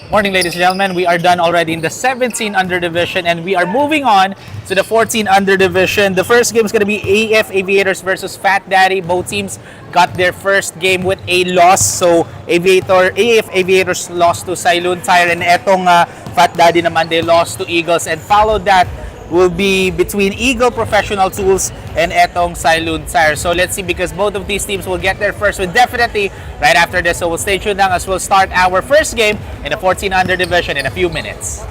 Morning, ladies and gentlemen. We are done already in the 17 under division, and we are moving on to the 14 under division. The first game is going to be AF Aviators versus Fat Daddy. Both teams got their first game with a loss. So AF Aviators lost to Sylun Tire, and etong Fat Daddy naman, they lost to Eagles, and followed that will be between Eagle Professional Tools and etong Sylun Tire. So let's see, because both of these teams will get their first win definitely right after this. So we'll stay tuned now as we'll start our first game in the 14 under division in a few minutes.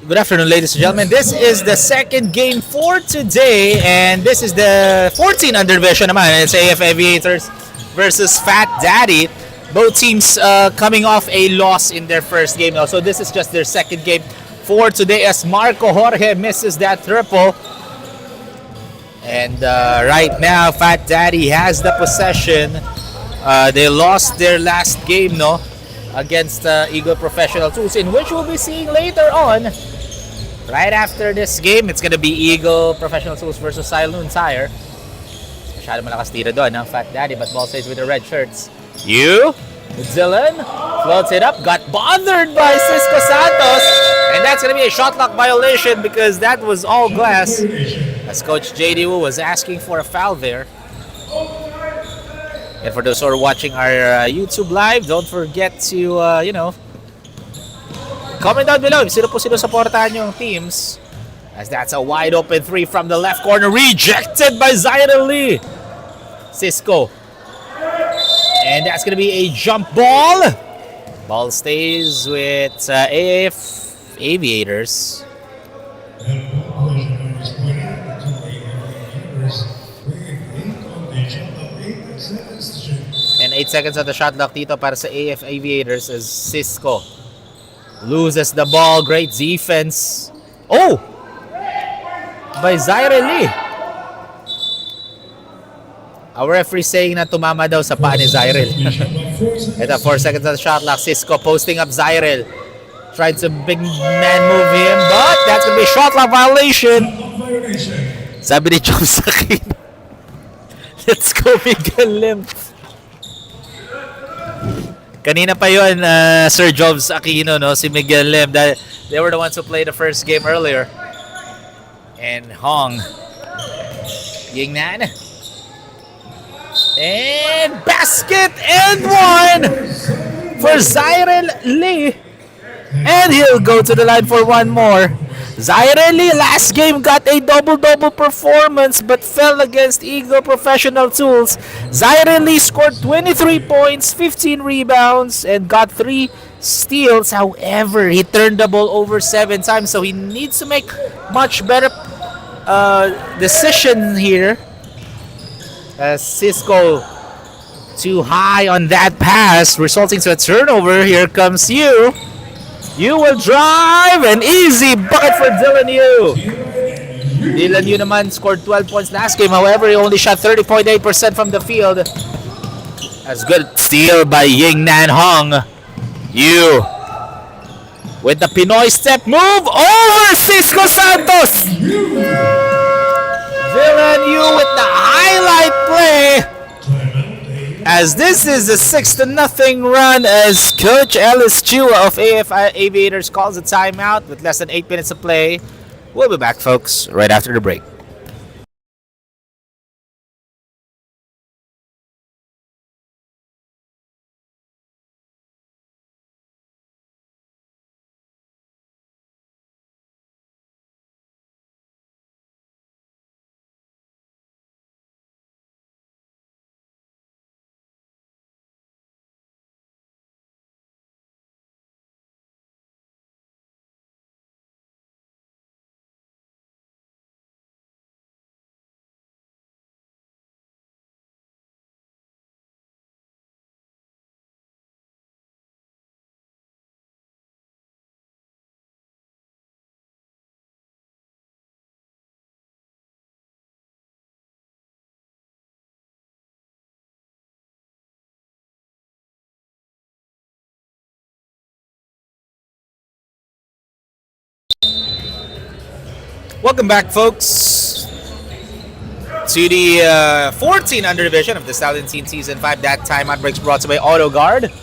Good afternoon, ladies and gentlemen. This is the second game for today, and this is the 14 under division naman. It's AF Aviators versus Fat Daddy. Both teams coming off a loss in their first game now. So this is just their second game for today as Marco Jorge misses that triple. And right now, Fat Daddy has the possession. They lost their last game, no? Against Eagle Professional Tools, in which we'll be seeing later on. Right after this game, it's gonna be Eagle Professional Tools versus Stallion Tire. Masyado malakas tira doon, ang Fat Daddy, but ball stays with the red shirts. Dylan floats it up, got bothered by Cisco Santos, and that's gonna be a shot clock violation because that was all glass. As Coach JD Wu was asking for a foul there. And for those who are watching our YouTube live, don't forget to, comment down below if sino supportahan yung teams. As that's a wide open three from the left corner, rejected by Zaire Lee. Cisco. And that's going to be a jump ball. Ball stays with AF Aviators. And 8 seconds on the shot clock dito para sa AF Aviators as Cisco loses the ball. Great defense. Oh! By Zaire Lee. Our referee saying na tumama daw sa paa ni Zaire. Ito, 4 seconds on the shot clock. Cisco posting up Zaire. Tried to big man move him, but that's gonna be a shot clock violation. Sabi ni Chom Sakin. Let's go, Miguel Lim. Kanina pa yun, Sir Jobs Aquino, no? Si Miguel Lim. They were the ones who played the first game earlier. And Hong. Yingnan. And basket and one for Zaire Lee. And he'll go to the line for one more. Zaire Lee last game got a double-double performance but fell against Eagle Professional Tools. Zaire Lee scored 23 points, 15 rebounds, and got 3 steals. However, he turned the ball over 7 times, so he needs to make much better decision here. As Cisco too high on that pass, resulting to a turnover. Here comes you. You will drive, an easy bucket for Dylan Yu. Dylan Yu naman scored 12 points last game. However, he only shot 30.8% from the field. As good steal by Yingnan Hong. Yu with the Pinoy step move over Cisco Santos. Dylan Yu with the highlight play. As this is a 6-0 run as Coach Ellis Chua of AF Aviators calls a timeout with less than 8 minutes to play. We'll be back, folks, right after the break. Welcome back, folks, to the 14 under division of the Stallion Team Season 5. That timeout breaks brought to you by Auto Guard.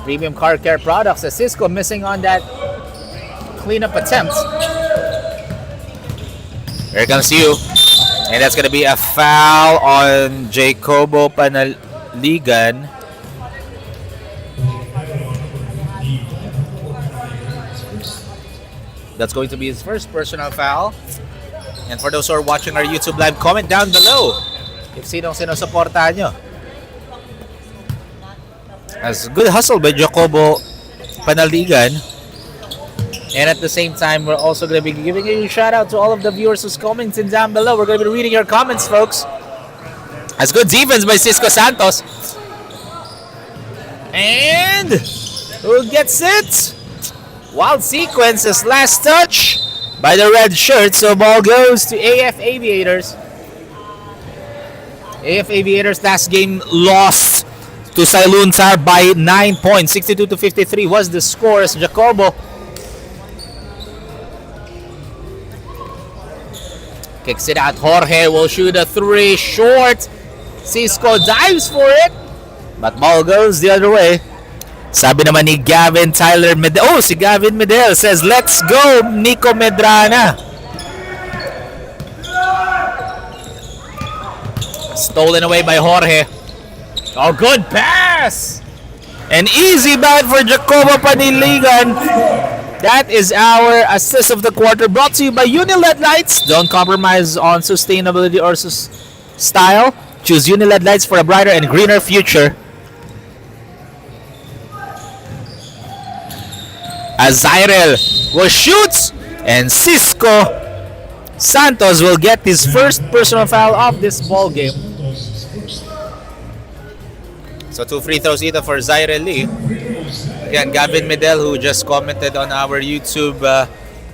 Premium car care products. As Cisco missing on that cleanup attempt. Here comes you. And that's going to be a foul on Jacobo Panaligan. That's going to be his first personal foul. And for those who are watching our YouTube live, comment down below if sinong sinusuportahan nyo. As good hustle by Jacobo Panaligan. And at the same time, we're also going to be giving a shout out to all of the viewers who's commenting down below. We're going to be reading your comments, folks. That's good defense by Cisco Santos. And who gets it? Wild sequence as last touch by the red shirt. So ball goes to AF Aviators. AF Aviators last game lost to Sailuntar by 9 points. 62-53 was the score as Jacobo kicks it out. Jorge will shoot a 3 short. Cisco dives for it, but ball goes the other way. Sabi naman ni Gavin Tyler Medel. Oh, si Gavin Medel says, let's go, Nico Medrana. Stolen away by Jorge. Oh, good pass. An easy bat for Jacobo Paniligan. That is our assist of the quarter, brought to you by Uniled Lights. Don't compromise on sustainability or style. Choose Uniled Lights for a brighter and greener future. As Zyrel will shoot, and Cisco Santos will get his first personal foul of this ball game. So 2 free throws either for Zyrel Lee. Again, Gavin Medel, who just commented on our YouTube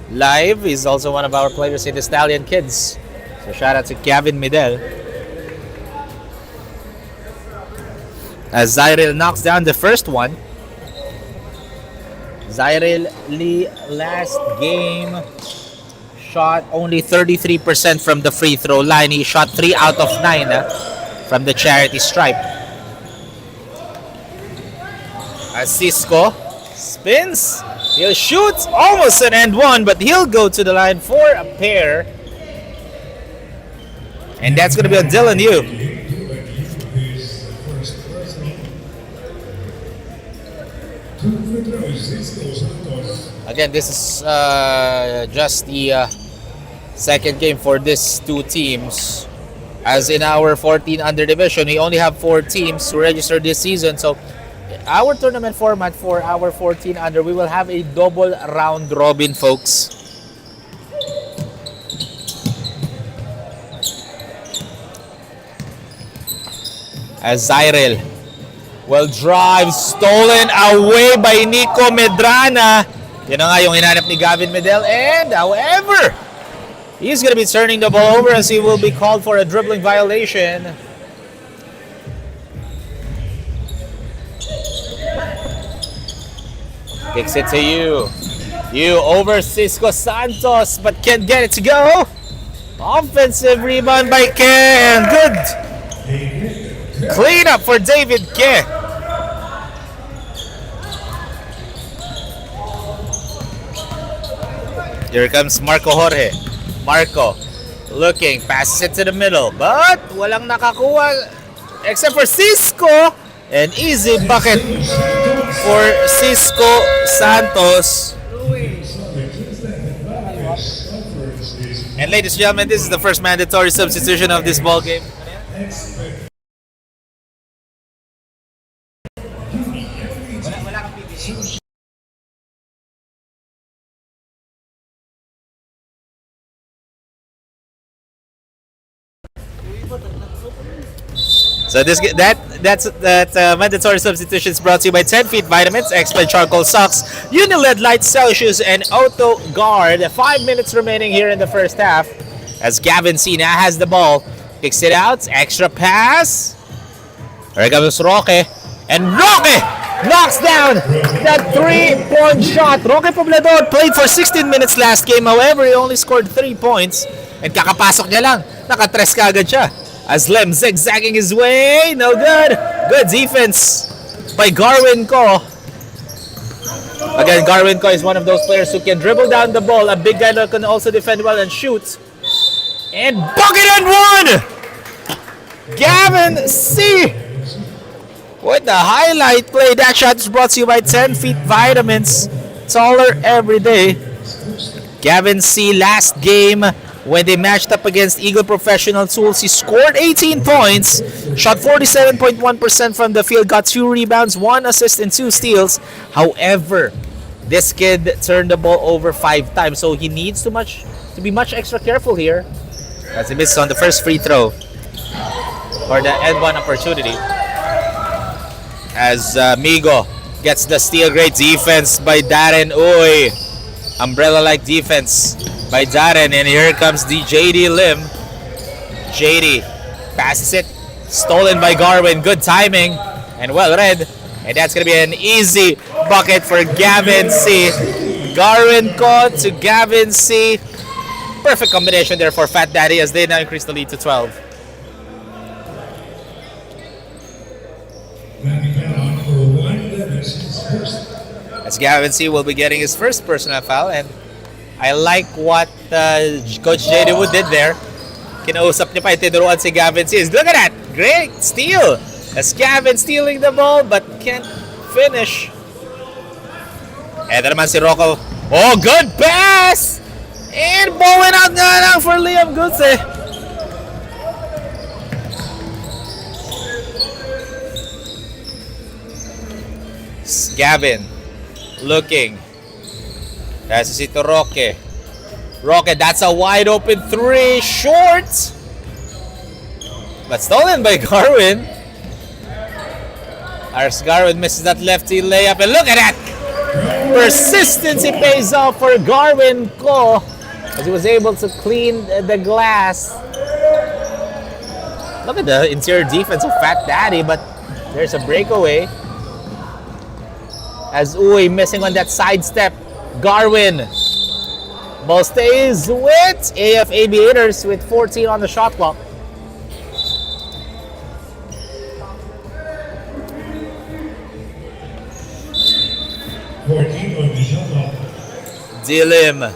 live, is also one of our players in the Stallion Kids. So shout out to Gavin Medel. As Zyrel knocks down the first one. Zyrel Lee last game shot only 33% from the free throw line. He shot 3 out of 9 from the charity stripe. As Cisco spins, he'll shoot almost an and one, but he'll go to the line for a pair. And that's going to be on Dylan Yu. Again, this is just the second game for these two teams. As in our 14 under division, we only have 4 teams who registered this season. So our tournament format for our 14 under, we will have a double round robin, folks. As Zyrel will drive, stolen away by Nico Medrana. Yan na nga yung hinanap ni Gavin Medel. And however, he's going to be turning the ball over as he will be called for a dribbling violation. Kicks it to you. You over Cisco Santos, but can't get it to go. Offensive rebound by Ken. Good clean up for David Ke. Here comes Marco Jorge. Marco looking, passes it to the middle, but walang nakakuha except for Cisco. An easy bucket for Cisco Santos. And ladies and gentlemen, this is the first mandatory substitution of this ball game. So that mandatory substitutions brought to you by 10 Feet Vitamins, X-Men Charcoal Socks, Uniled Lights, Celsius, and Auto Guard. 5 minutes remaining here in the first half as Gavin Sina has the ball. Kicks it out, extra pass. There comes Roque. And Roque knocks down that 3-point shot. Roque Poblador played for 16 minutes last game. However, he only scored 3 points. And kakapasok niya lang, nakatres ka agad siya. As Lem zigzagging his way, no good. Good defense by Garwin Ko. Again, Garwin Ko is one of those players who can dribble down the ball. A big guy that can also defend well and shoot. And bucket and one! Gavin C. With the highlight play. That shot is brought to you by 10 Feet Vitamins. Taller every day. Gavin C. last game, when they matched up against Eagle Professional Tools, he scored 18 points, shot 47.1% from the field, got 2 rebounds, 1 assist, and 2 steals. However, This kid turned the ball over 5 times, so he needs to be much extra careful here. As he misses on the first free throw or the end one opportunity. As Migo gets the steal, great defense by Darren Uy. Umbrella-like defense by Darren, and here comes the JD Lim. JD passes it, stolen by Garwin. Good timing and well read, and that's gonna be an easy bucket for Gavin C. Garwin caught to Gavin C. Perfect combination there for Fat Daddy as they now increase the lead to 12. As Gavin C will be getting his first personal foul, and I like what Coach JD Wood did there. Kinausap niya pa, itinuruan si Gavin C. Look at that! Great steal! As Gavin stealing the ball but can't finish. Eto naman si Rocco. Oh, good pass! And bowing out nga lang for Liam Gutse. Gavin looking. That's si Roque. Roque, that's a wide open 3, short. But stolen by Garwin. Ars Garwin misses that lefty layup, and look at that! Persistency pays off for Garwin Ko as he was able to clean the glass. Look at the interior defense of Fat Daddy, but there's a breakaway. As Uy missing on that sidestep. Garwin. Ball stays with AF Aviators with 14 on the shot clock. Dilim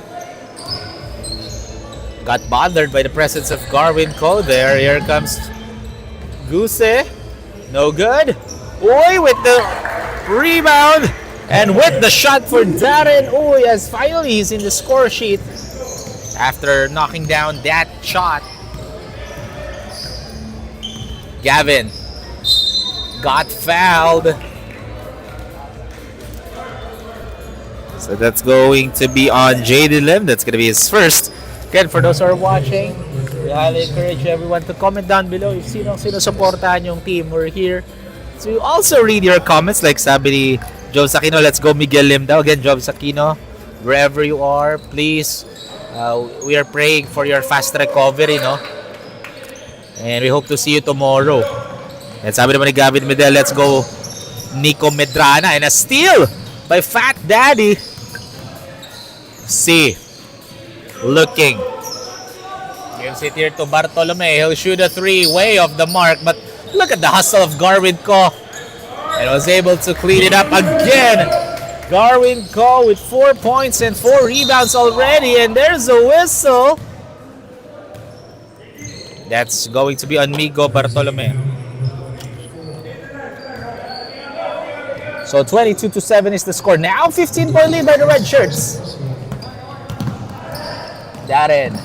got bothered by the presence of Garwin Ko there. Here comes Guse. No good. Uy with the rebound. And with the shot for Darren Uy, as finally he's in the score sheet after knocking down that shot. Gavin got fouled. So that's going to be on JD Lim. That's going to be his first. Again, for those who are watching, we highly encourage everyone to comment down below if sino supportahan yung team. We're here to also read your comments, like sabi ni Job Sakino, let's go Miguel Lim daw. Again, Job Sakino, wherever you are, please, we are praying for your fast recovery, no? And we hope to see you tomorrow. And sabi naman ni Gavin Medel, let's go Nico Medrana. And a steal by Fat Daddy. C. Looking. Gives it here to Bartolome. He'll shoot a 3 way off the mark. But look at the hustle of Garwin Ko. And was able to clean it up again. Garwin Ko with 4 points and 4 rebounds already. And there's a whistle. That's going to be on Migo Bartolome. So 22-7 is the score. Now 15-point lead by the red shirts. Darren.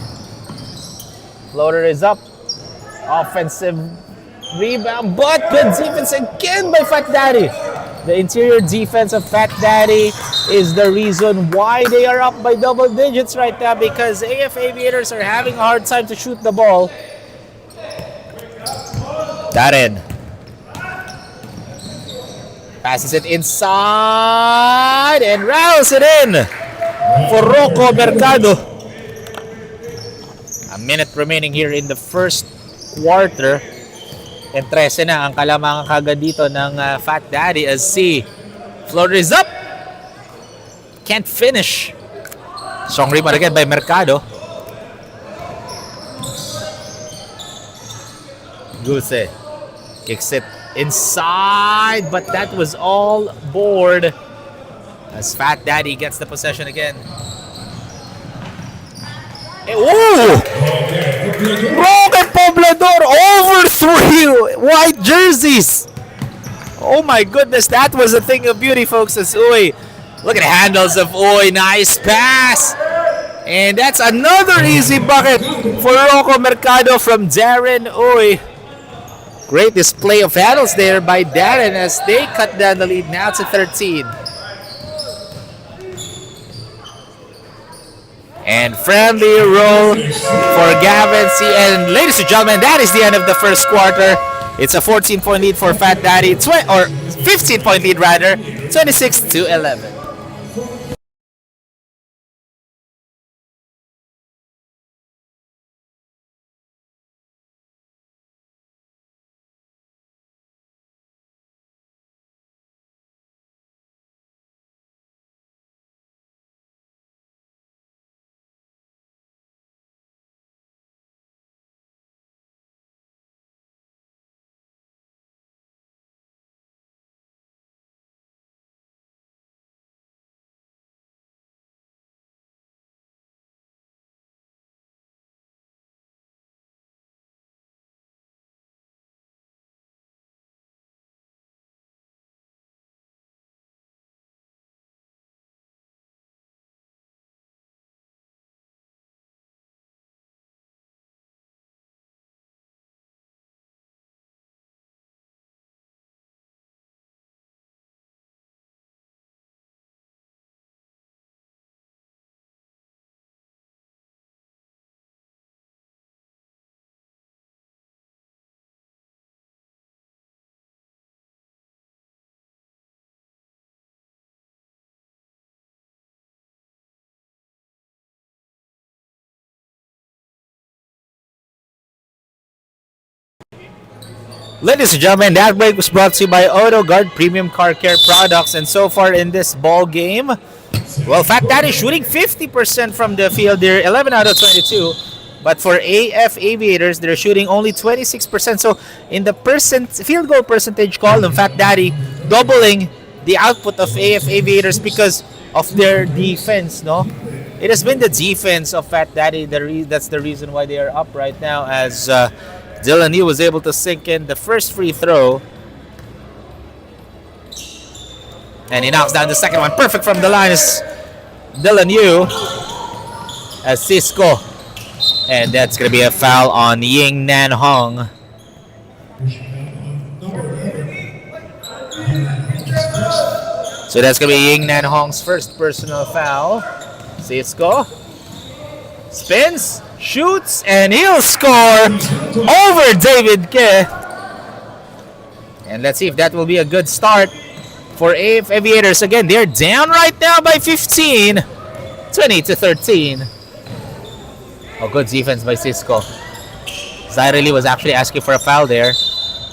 Floater is up. Offensive rebound, but good defense again by Fat Daddy. The interior defense of Fat Daddy is the reason why they are up by double digits right now, because AF Aviators are having a hard time to shoot the ball. Darren passes it inside and rounds it in for Rocco Mercado. A minute remaining here in the first quarter. And 13 na ang kalamangan kagad dito ng Fat Daddy as C. Floater is up. Can't finish. Strong rebound again by Mercado. Guse kicks it inside, but that was all board as Fat Daddy gets the possession again. Ooh! Roque Poblador over 3 white jerseys. Oh my goodness, that was a thing of beauty, folks. As Uy, look at the handles of Uy. Nice pass. And that's another easy bucket for Rocco Mercado from Darren Uy. Great display of handles there by Darren as they cut down the lead now to 13. And friendly roll for Gavin C. And ladies and gentlemen, that is the end of the first quarter. It's a 14-point lead for Fat Daddy, or 15-point lead rather, 26-11. Ladies and gentlemen, that break was brought to you by AutoGuard Premium Car Care Products. And so far in this ball game, well, Fat Daddy shooting 50% from the field. They're 11 out of 22. But for AF Aviators, they're shooting only 26%. So in the field goal percentage column, Fat Daddy doubling the output of AF Aviators because of their defense, no? It has been the defense of Fat Daddy. That's the reason why they are up right now, as Dylan Yu was able to sink in the first free throw. And he knocks down the second one. Perfect from the line is Dylan Yu as Cisco. And that's going to be a foul on Ying Nan Hong. So that's going to be Ying Nan Hong's first personal foul. Cisco spins, shoots, and he'll score over David Ke. And let's see if that will be a good start for AF Aviators. Again, they're down right now by 15, 20-13. Oh, good defense by Cisco. Zaireli was actually asking for a foul there.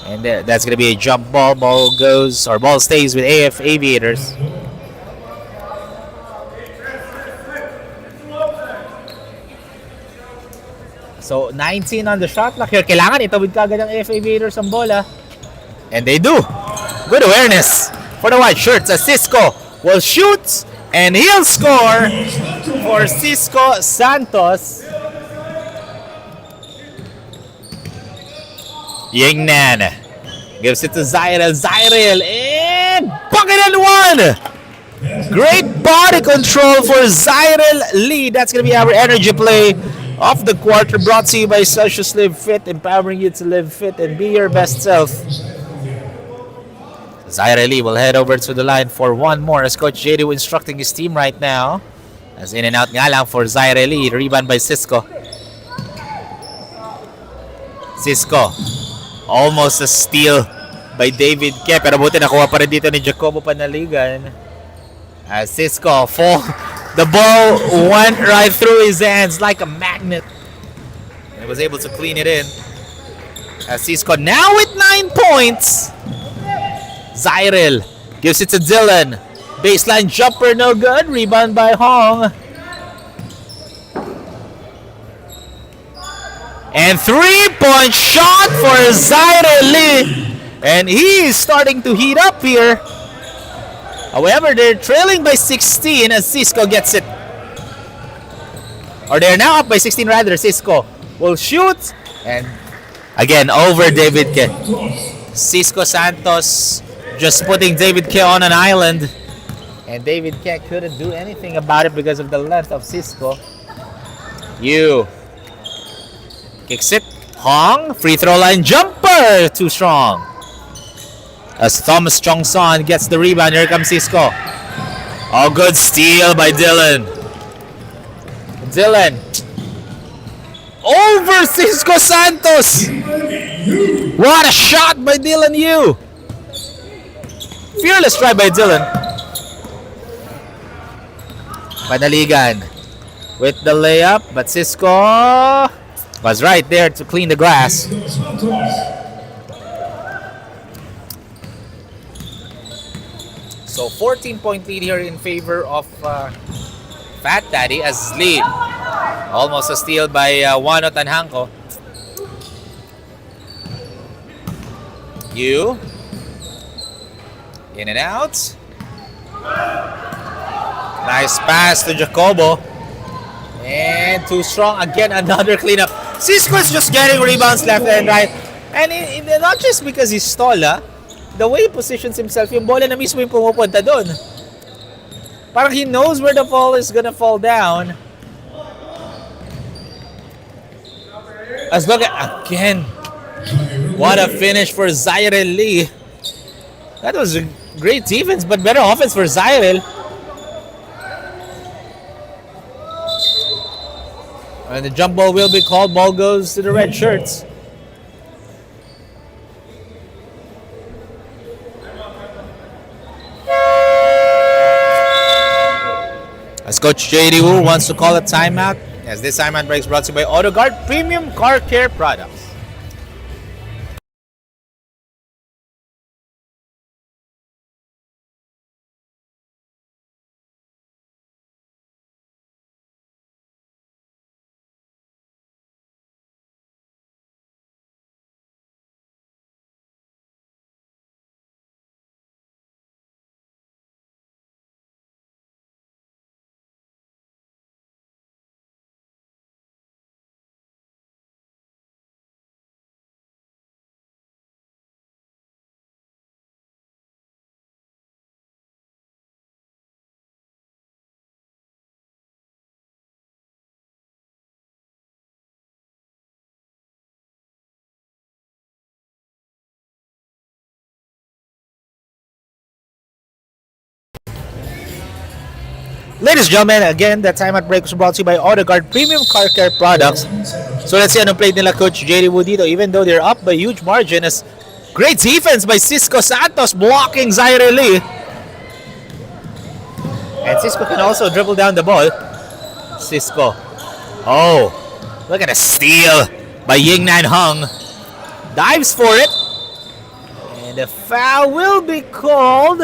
And that's going to be a jump ball. Ball stays with AF Aviators. So, 19 on the shot clock here. Kailangan itawid kagad ng AF Aviators ang bola. And they do. Good awareness for the white shirts as Cisco will shoot and he'll score for Cisco Santos. Yingnan gives it to Zyrel. Zyrel and bucket and one. Great body control for Zyrel Lee. That's going to be our energy play of the quarter, brought to you by Celsius Live Fit, empowering you to live fit and be your best self. Zyrel Lee will head over to the line for one more as Coach JD will instructing his team right now. As in and out nga lang for Zyrel Lee. Rebound by Cisco. Cisco. Almost a steal by David Ke, pero buti nakuha pa rin dito ni Jacobo Panaligan. As Cisco the ball went right through his hands like a magnet. And he was able to clean it in. As Cisco now with 9 points. Zyrel gives it to Dylan. Baseline jumper, no good. Rebound by Hong. And 3-point shot for Zyrel Lee. And he is starting to heat up here. However, they're trailing by 16 as Cisco gets it. Or they're now up by 16 rather. Cisco will shoot. And again, over David Ke. Cisco Santos just putting David Ke on an island. And David Ke couldn't do anything about it because of the length of Cisco. Yu kicks it. Hong, free throw line jumper. Too strong. As Thomas Chongson gets the rebound. Here comes Cisco. Oh, good steal by Dylan. Dylan. Over Cisco Santos. What a shot by Dylan Yu. Fearless try by Dylan. Panaligan with the layup, but Cisco was right there to clean the glass. So 14-point lead here in favor of Fat Daddy as lead. Almost a steal by Wano Tanhanko. Yu. In and out. Nice pass to Jacobo. And too strong. Again, another cleanup. Cisco is just getting rebounds left and right. And not just because he's tall, the way he positions himself, yung bola na mismo yung pumupunta doon. Parang he knows where the ball is gonna fall down. As look at, again, what a finish for Zyril Lee. That was a great defense, but better offense for Zyril. And the jump ball will be called. Ball goes to the red shirts. As Coach JD Wu wants to call a timeout, as this timeout break is brought to you by AutoGuard Premium Car Care Products. Ladies and gentlemen, again, the timeout break was brought to you by AutoGuard Premium Car Care Products. So let's see anong play nila Coach JD Wu dito, even though they're up by huge margin. As great defense by Cisco Santos blocking Zyril Lee. And Cisco can also dribble down the ball. Cisco. Oh, look at a steal by Yingnan Hung. Dives for it. And the foul will be called.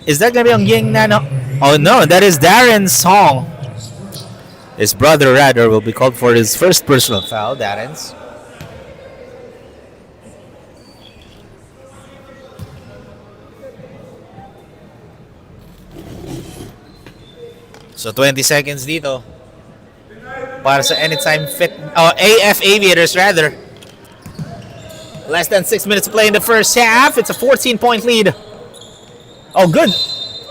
Is that going to be on Yingnan Hung? Oh no, that is Darren Song. His brother rather will be called for his first personal foul, Darren's. So 20 seconds dito para sa Anytime Fit, AF Aviators rather. Less than 6 minutes to play in the first half. It's a 14-point lead. Oh, good.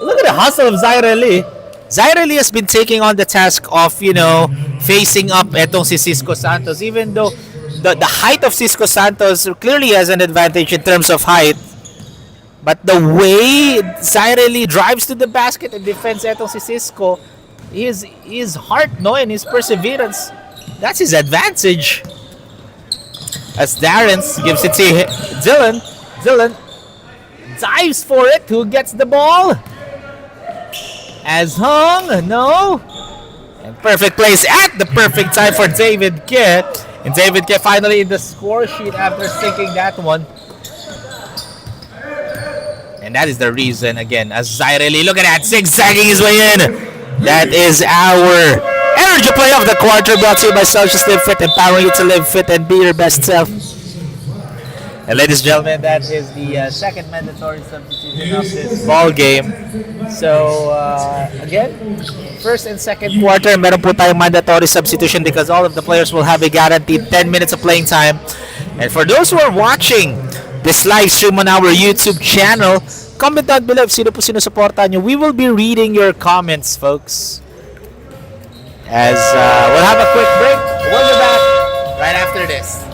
Look at the hustle of Zyril Lee. Zyril Lee has been taking on the task of, facing up etong si Cisco Santos. Even though the height of Cisco Santos clearly has an advantage in terms of height. But the way Zyril Lee drives to the basket and defends etong si Cisco, his heart, and his perseverance, that's his advantage. As Darren gives it to Dylan. Dylan dives for it. Who gets the ball? As Hung, no. And perfect place at the perfect time for David Ke. And David Ke finally in the score sheet after sinking that one. And that is the reason, again, as Zyril Lee, look at that, zigzagging his way in. That is our energy play of the quarter, brought to you by Self Live Fit, empowering you to live fit and be your best self. And ladies and gentlemen, that is the second mandatory substitution of this ball game. So, again, first and second quarter, meron po tayong mandatory substitution because all of the players will have a guaranteed 10 minutes of playing time. And for those who are watching this live stream on our YouTube channel, comment down below if sino po sinusuportahan nyo. We will be reading your comments, folks. As we'll have a quick break. We'll be back right after this.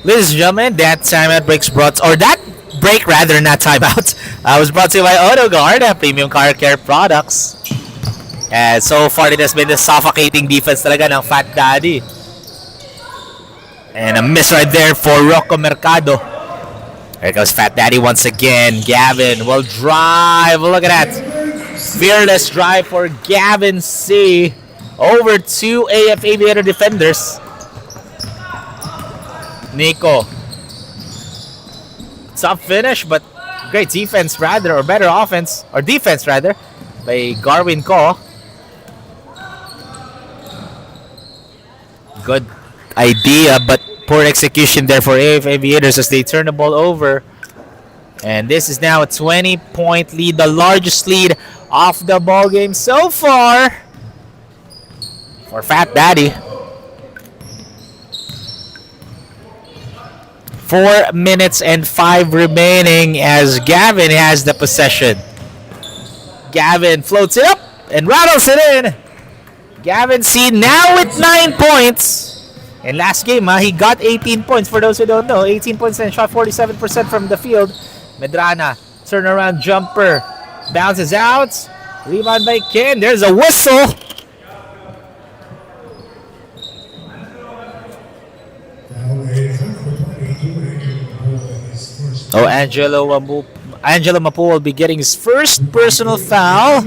Ladies and gentlemen, that timeout breaks brought, or that break rather, not timeout, was brought to you by AutoGuard, premium car care products. And so far, it has been the suffocating defense talaga ng Fat Daddy. And a miss right there for Rocco Mercado. There goes Fat Daddy once again. Gavin will drive. Look at that. Fearless drive for Gavin C. Over two AF Aviator defenders. Nico. Tough finish, but great defense rather, or better offense, or defense rather, by Garwin Ko. Good idea, but poor execution there for AF Aviators as they turn the ball over. And this is now a 20-point lead, the largest lead of the ball game so far for Fat Daddy. 4 minutes and 5 remaining as Gavin has the possession. Gavin floats it up and rattles it in. Gavin C now with 9 points. And last game, he got 18 points. For those who don't know, 18 points and shot 47% from the field. Medrana, turnaround jumper, bounces out. Rebound by Ken. There's a whistle. Oh, Angelo Mapu will be getting his first personal foul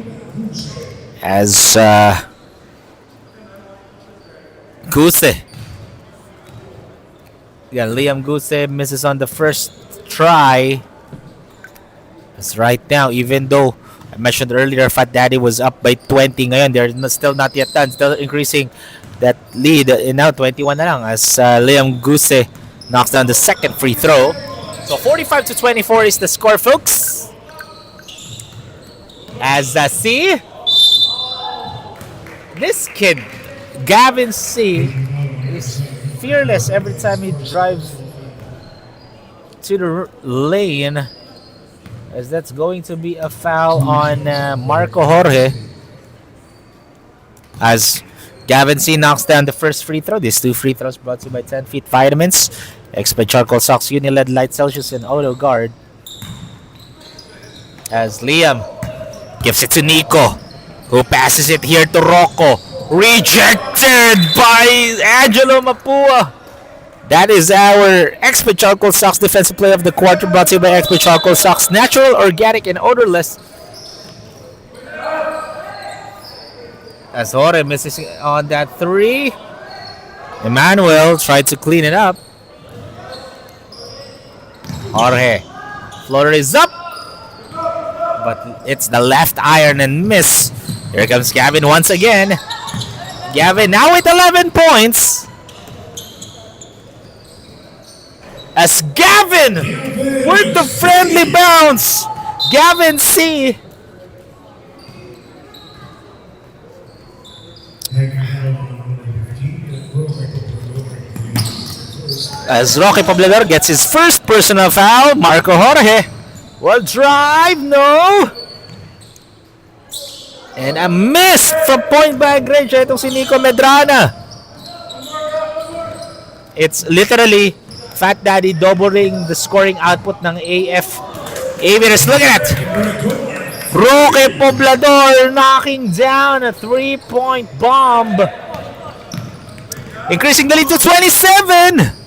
as Guse. Yeah, Liam Guse misses on the first try. As right now, even though I mentioned earlier, Fat Daddy was up by 20 ngayon, they're still not yet done, still increasing that lead. And now 21 na lang as Liam Guse knocks down the second free throw. So 45-24 is the score, folks. As C, this kid, Gavin C, is fearless every time he drives to the lane. As that's going to be a foul on Marco Jorge. As Gavin C knocks down the first free throw. These two free throws brought to you by 10 Feet Vitamins, Expert Charcoal Socks, Uniled Light Celsius, and AutoGuard. As Liam gives it to Nico, who passes it here to Rocco. Rejected by Angelo Mapua. That is our Expert Charcoal Socks Defensive Player of the Quarter, brought to you by Expert Charcoal Socks, natural, organic, and odorless. As Jorge misses on that three. Emmanuel tried to clean it up. Jorge. Floater is up. But it's the left iron and miss. Here comes Gavin once again. Gavin now with 11 points. As Gavin with the friendly bounce. Gavin C. As Roque Poblador gets his first personal foul, Marco Jorge will drive, no! And a miss from point blank range. Itong si Nico Medrana. It's literally Fat Daddy doubling the scoring output ng AF Aviators. Look at that! Roque Poblador knocking down a 3-point bomb. Increasing the lead to 27!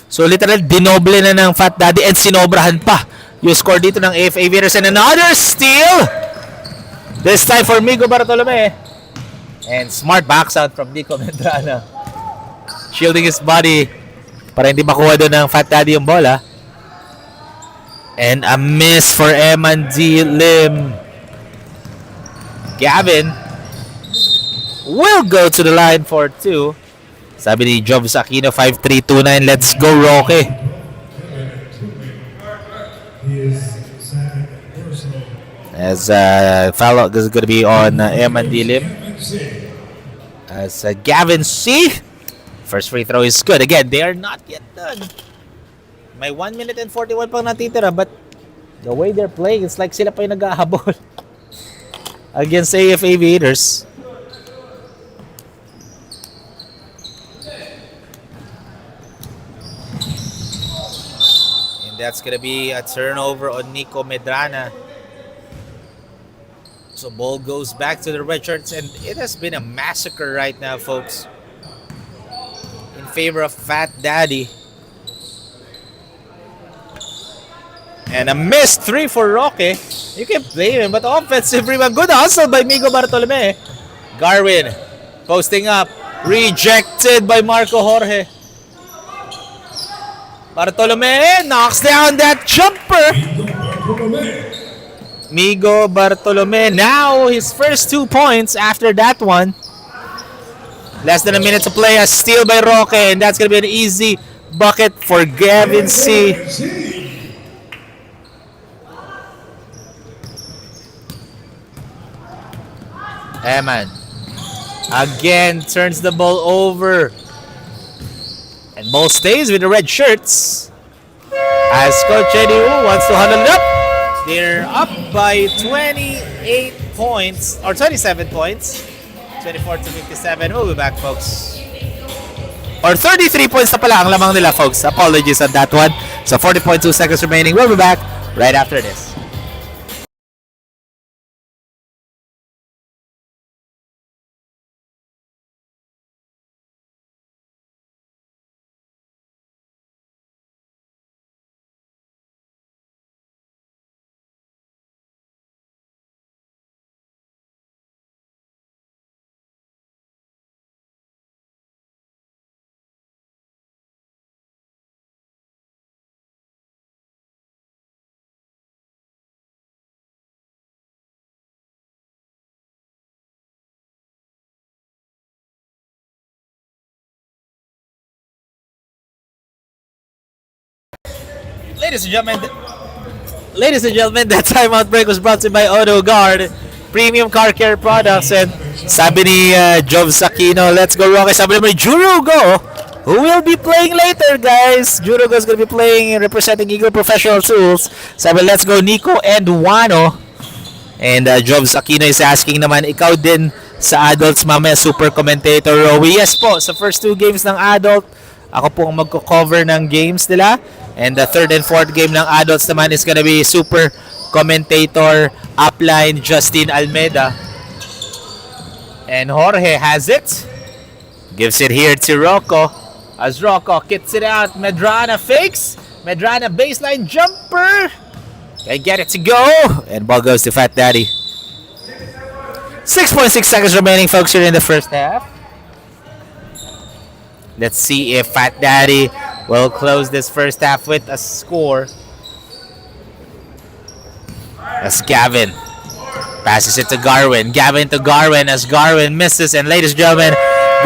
So literal, dinoble na ng Fat Daddy and sinobrahan pa yung score dito ng AF Aviators. And another steal! This time for Migo Bartolome. And smart backs out from Nico Medrana. Shielding his body para hindi makuha doon ng Fat Daddy yung bola. And a miss for Eman D. Lim. Gavin will go to the line for two. Sabi ni Jobs Aquino, 5-3-2-9. Let's go, Roque. As foul is going to be on Eman D. Lim. As Gavin C. First free throw is good. Again, they are not yet done. May 1 minute and 41 pang natitira, but the way they're playing, it's like sila pa yung nag-ahabol against AF Aviators. that's gonna be a turnover on Nico Medrana. So ball goes back to the red shirts, and it has been a massacre right now, folks, in favor of Fat Daddy. And a missed three for Roque. You can blame him, but offensive rebound. Good hustle by Migo Bartolome. Garwin posting up. Rejected by Marco Jorge. Bartolome knocks down that jumper. Migo Bartolome now his first 2 points after that one. Less than a minute to play. A steal by Roque, and that's going to be an easy bucket for Gavin C. Eman again turns the ball over. And ball stays with the red shirts. As Coach Eddie wants to huddle it up. They're up by 28 points, or 27 points. 24 to 57. We'll be back, folks. Or 33 points na pala ang lamang nila, folks. Apologies on that one. So 40.2 seconds remaining. We'll be back right after this. Ladies and gentlemen, that timeout break was brought to you by Auto Guard, premium car care products, and sabi ni Jov Sakino, let's go Rocky. Sabi naman ni Jurugo, who will be playing later, guys. Jurugo is going to be playing representing Eagle Professional Tools. Sabi, let's go Nico and Wano. And Jov Sakino is asking naman, ikaw din sa adults mamaya, super commentator Rowie. Yes po, sa first 2 games ng adult, ako po ang magko-cover ng games nila. And the third and fourth game ng adults naman is gonna be super commentator upline Justin Almeida. And Jorge has it. Gives it here to Rocco. As Rocco kicks it out. Medrana fakes. Medrana baseline jumper. Can get it to go. And ball goes to Fat Daddy. 6.6 seconds remaining, folks, here in the first half. Let's see if Fat Daddy will close this first half with a score. As Gavin passes it to Garwin. Gavin to Garwin as Garwin misses. And ladies and gentlemen,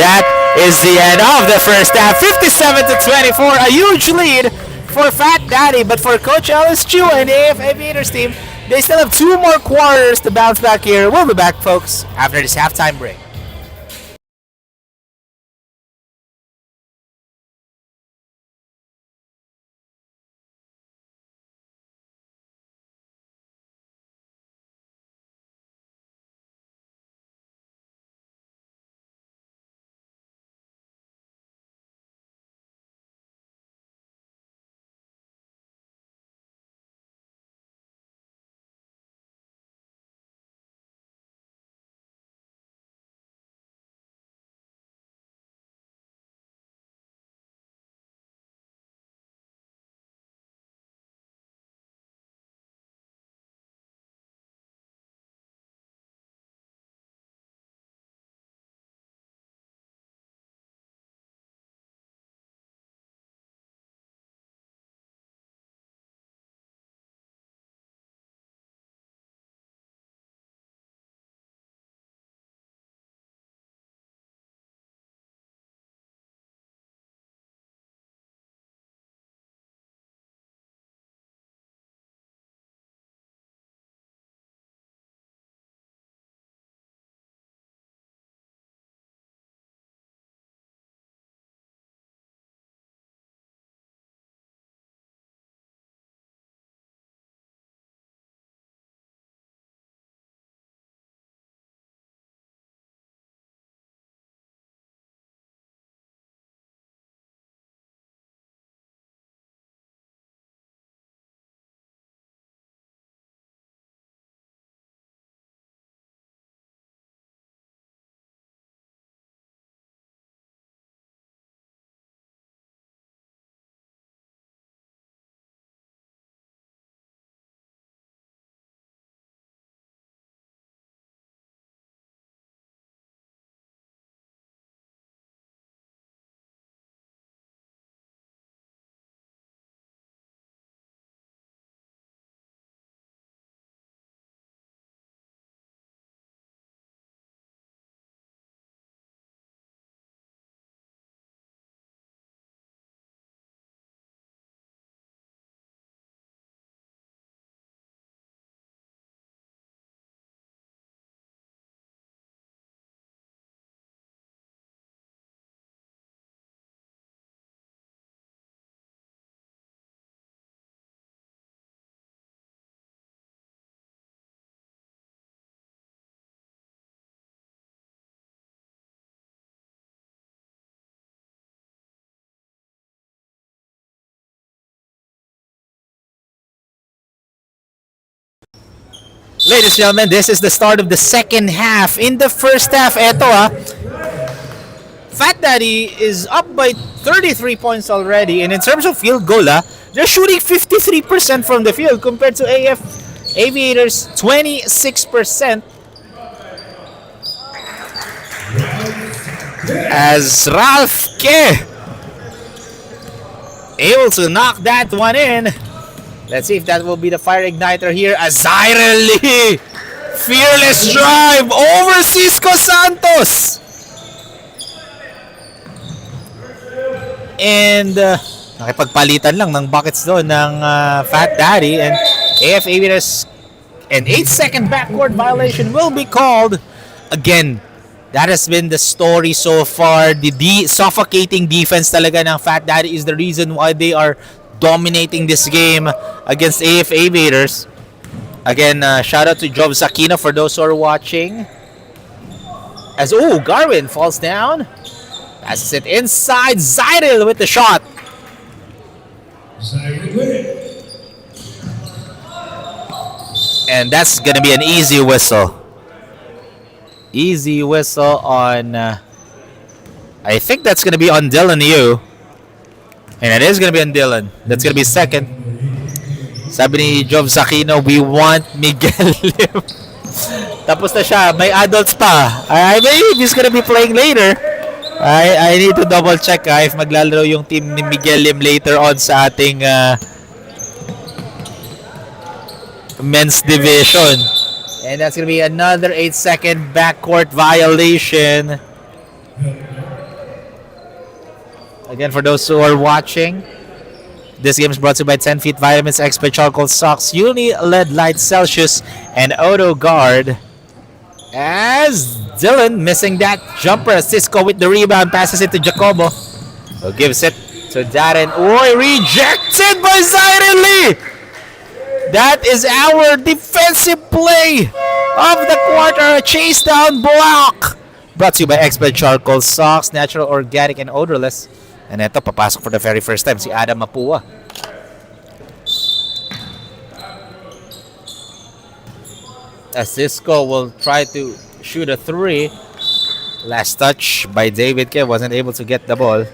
that is the end of the first half. 57 to 24. A huge lead for Fat Daddy. But for Coach Alice Chu and the AF Aviators team, they still have 2 more quarters to bounce back here. We'll be back, folks, after this halftime break. Ladies and gentlemen, this is the start of the second half. In the first half, Fat Daddy is up by 33 points already. And in terms of field goal, they're shooting 53% from the field compared to AF Aviators 26%. As Ralph Ke able to knock that one in. Let's see if that will be the fire igniter here. As Zaire Lee, fearless drive over Cisco Santos. And nakipagpalitan lang ng buckets doon ng Fat Daddy, and AF Aviators, an 8-second backcourt violation will be called. Again, that has been the story so far. The suffocating defense talaga ng Fat Daddy is the reason why they are dominating this game against AF Aviators. Again, shout out to Job Sakino for those who are watching. As Garwin falls down. Passes it inside. Zairil with the shot. And that's gonna be an easy whistle. Easy whistle on I think that's gonna be on Dylan Yu. And it is gonna be on Dylan. That's gonna be second. Sabi ni Job Sakino, we want Miguel Lim. Tapos na siya, may adults pa. I believe he's gonna be playing later. I need to double check if maglalaro yung team ni Miguel Lim later on sa ating men's division. And that's gonna be another 8-second backcourt violation. Again, for those who are watching, this game is brought to you by 10 Feet Vitamins, Expert Charcoal Socks, Uni LED Light Celsius, and Auto Guard. As Dylan missing that jumper, Cisco with the rebound, passes it to Jacobo, who gives it to Darren. Rejected by Zaire Lee. That is our defensive play of the quarter, a chase down block. Brought to you by Expert Charcoal Socks, natural, organic, and odorless. And ito, papasok for the very first time, si Adam Mapua. As Cisco will try to shoot a 3. Last touch by David Ke, wasn't able to get the ball.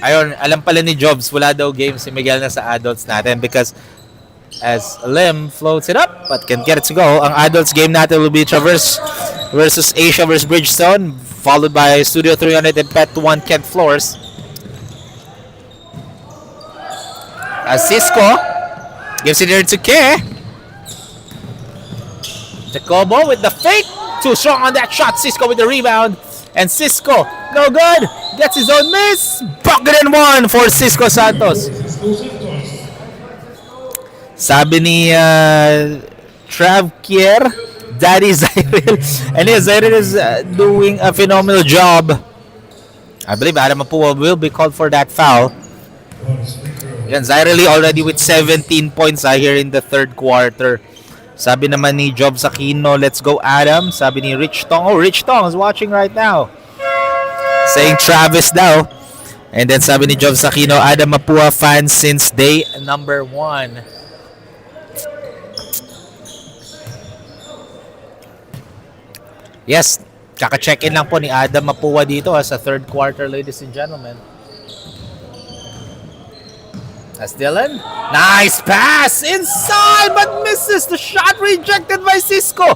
Ayun, alam pala ni Jobs, wala daw game si Miguel na sa adults natin because as Lim floats it up but can get it to go. Ang adults game natin will be Traverse versus Asia versus Bridgestone, followed by Studio 300 and Pet 1 Kent Floors. As Cisco gives it here to Ke. Jacobo with the fake. Too strong on that shot. Cisco with the rebound. And Cisco, no good. Gets his own miss. Bucket and one for Cisco Santos. Sabi ni Trav Kier, Daddy Zairil. And Zairil is doing a phenomenal job. I believe Adam Mapua will be called for that foul. Yan, Zairil already with 17 points here in the third quarter. Sabi naman ni Job Sakino, let's go Adam. Sabi ni Rich Tong, Rich Tong is watching right now. Saying Travis daw. And then sabi ni Job Sakino, Adam Mapua fan since day number 1. Yes, kaka-check-in lang po ni Adam Mapua dito sa third quarter, ladies and gentlemen. That's Dylan. Nice pass inside but misses. The shot rejected by Cisco.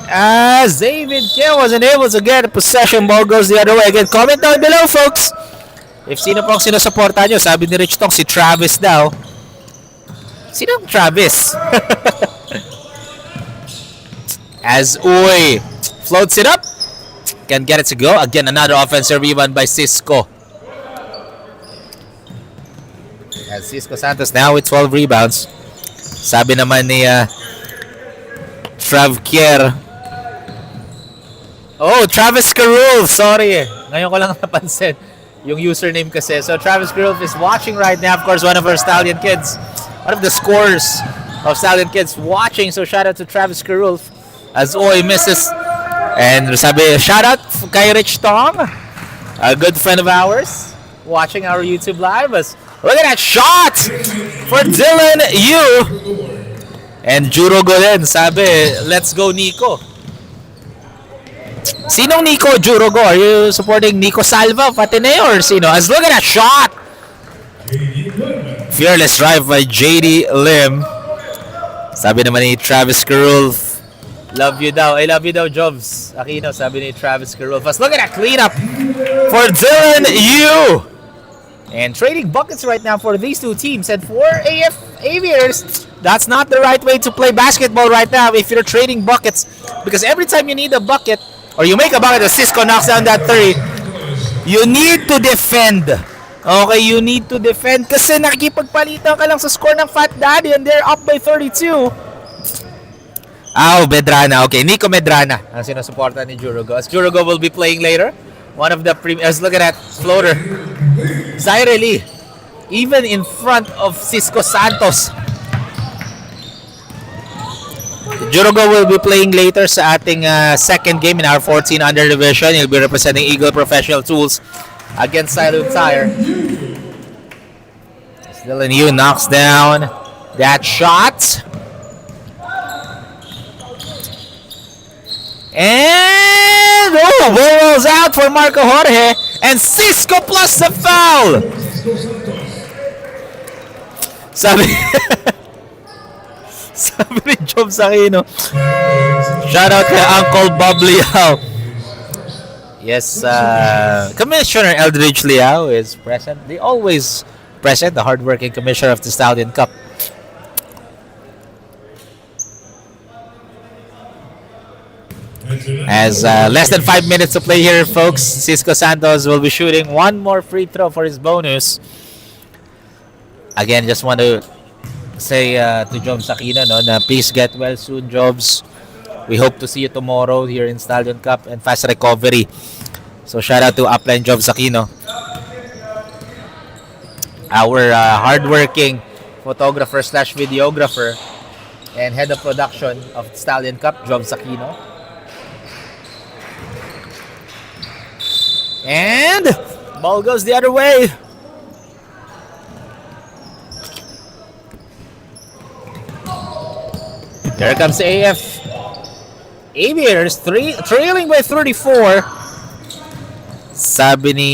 As David Ke wasn't able to get a possession, ball goes the other way. Again, comment down below, folks. If sino pong sinusuporta nyo, sabi ni Rich Tong, si Travis daw. Sino ang Travis? As Uy floats it up. Can get it to go. Again, another offensive rebound by Cisco. As Cisco Santos now with 12 rebounds. Sabi naman ni Trav Kier. Travis Carulf. Sorry. Ngayon ko lang napansin yung username kasi. So Travis Carulf is watching right now. Of course, one of our Stallion kids. One of the scorers of Stallion kids watching. So shout out to Travis Carulf. As Oy misses. And sabi, shout out kay Rich Tong. A good friend of ours. Watching our YouTube live. As look at that shot! for Dylan Yu. And Jurogo din, sabi, let's go Nico. Sinong Nico Jurogo? Are you supporting Nico Salva, Patine, or sino? As look at that shot! Fearless drive by JD Lim. Sabi naman ni Travis Carroll, love you daw. I love you daw, Jobs Aquino, sabi ni Travis Carroll. First, look at that cleanup for Dylan Yu. And trading buckets right now for these two teams. And for AF Aviators, that's not the right way to play basketball right now if you're trading buckets. Because every time you need a bucket, or you make a bucket and Cisco knocks down that three, you need to defend. Okay, you need to defend kasi nakikipagpalitan ka lang sa score ng Fat Daddy and they're up by 32. Medrana. Okay, Nico Medrana ang sinusuporta ni Jurogo. As Jurogo will be playing later. One of the premiers. Look at that floater. Zaire Lee, even in front of Cisco Santos. Jurogo will be playing later sa ating second game in our 14 under division. He'll be representing Eagle Professional Tools against Silent Tire. Dylan Yu knocks down that shot. And rolls out for Marco Jorge. And Cisco plus the foul. Sabi ni Jobs Aquino. Shout out kay Uncle Bob Liao. Yes, Commissioner Eldridge Liao is present. They always present, the hardworking commissioner of the Stallion Cup. As less than 5 minutes to play here, folks, Cisco Santos will be shooting one more free throw for his bonus. Again, just want to say to Jobs Aquino, na please get well soon, Jobs. We hope to see you tomorrow here in Stallion Cup and fast recovery. So shout out to Upline Jobs Aquino, our hardworking photographer slash videographer and head of production of Stallion Cup, Jobs Aquino. And ball goes the other way. There comes AF Aviators, trailing by 34. Sabi ni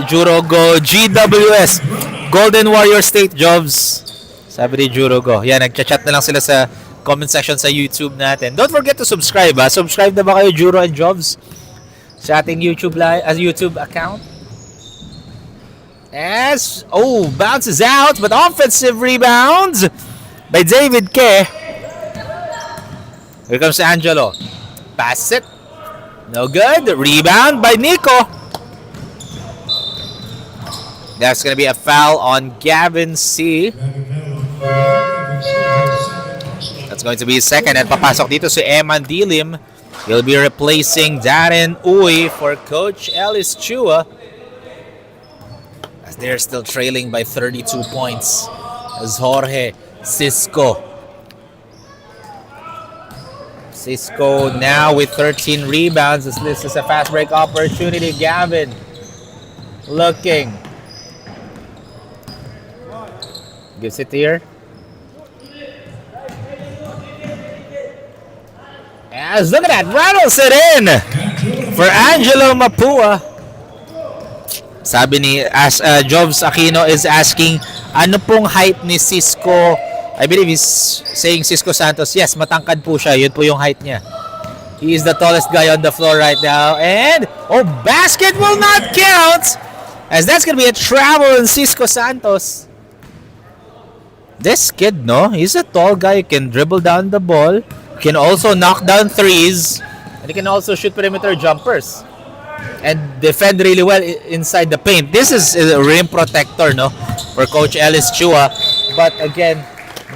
Jurogo, GWS, Golden Warrior State Jobs. Sabi ni Jurogo. Yan, nagchat-chat na lang sila sa comment section sa YouTube natin. Don't forget to subscribe, ha. Subscribe na ba kayo, Juro and Jobs, sa ating YouTube account? As, bounces out, but offensive rebounds by David Ke. Here comes Angelo. Pass it. No good. Rebound by Nico. That's going to be a foul on Gavin C. That's going to be second. At papasok dito si Eman Dilim. He'll be replacing Darren Uy for Coach Ellis Chua, as they're still trailing by 32 points. As Jorge Cisco now with 13 rebounds. This is a fast break opportunity. Gavin looking. Gives it here. As look at that, rattles it in for Angelo Mapua. Sabi ni Jobs Aquino is asking, ano pong height ni Cisco? I believe he's saying Cisco Santos. Yes, matangkad po siya. Yun po yung height niya. He is the tallest guy on the floor right now. And, basket will not count, as that's going to be a travel on Cisco Santos. This kid, he's a tall guy. He can dribble down the ball. Can also knock down threes. And he can also shoot perimeter jumpers. And defend really well inside the paint. This is a rim protector, for Coach Ellis Chua. But again,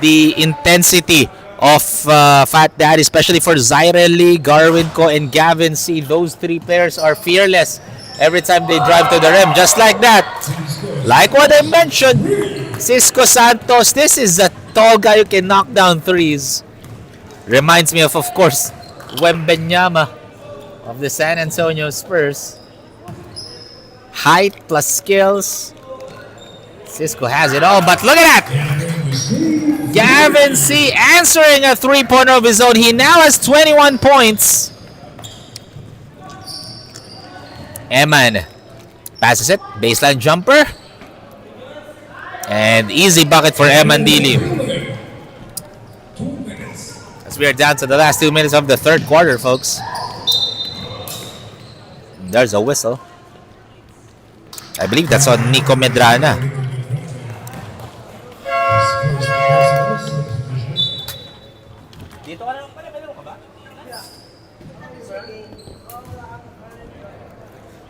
the intensity of Fat Daddy, especially for Zaire Lee, Garwin Ko, and Gavin C. Those three players are fearless every time they drive to the rim. Just like that. Like what I mentioned, Cisco Santos, this is a tall guy who can knock down threes. Reminds me of course, Wembenyama of the San Antonio Spurs. Height plus skills. Cisco has it all, but look at that! Gavin C answering a three-pointer of his own. He now has 21 points. Eman passes it. Baseline jumper. And easy bucket for Eman Dili. As we are down to the last 2 minutes of the third quarter, folks. There's a whistle. I believe that's on Nico Medrana.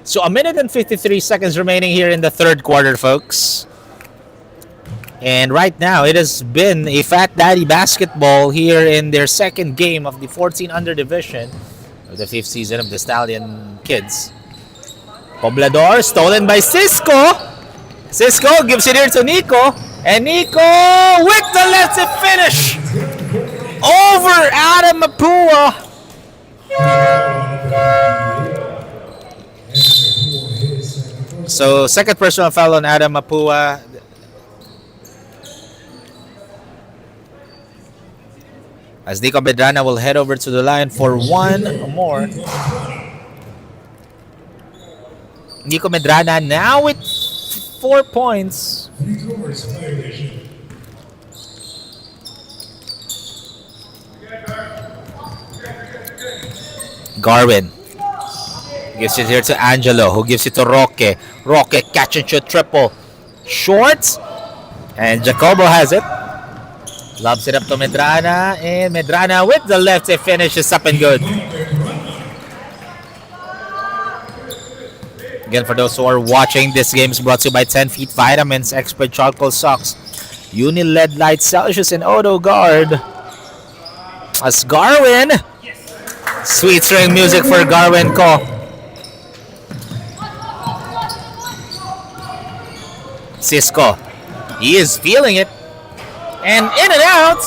So a minute and 53 seconds remaining here in the third quarter, folks. And right now, it has been a Fat Daddy basketball here in their second game of the 14 under division of the 5th season of the Stallion kids. Poblador, stolen by Cisco. Cisco gives it here to Nico. And Nico with the lefty finish over Adam Mapua. So, second personal foul on Adam Mapua. As Nico Medrana will head over to the line for one more. Nico Medrana now with 4 points. Garwin gives it here to Angelo, who gives it to Roque. Roque catch and shoot triple. Short. And Jacobo has it. Lobs it up to Medrana. And Medrana with the lefty finish is up and good. Again, for those who are watching, this game is brought to you by 10 Feet Vitamins, Expert Charcoal Socks, Uni-LED Light, Celsius, and Auto Guard. As Garwin. Sweet string music for Garwin Ko. Cisco. He is feeling it. And in and out.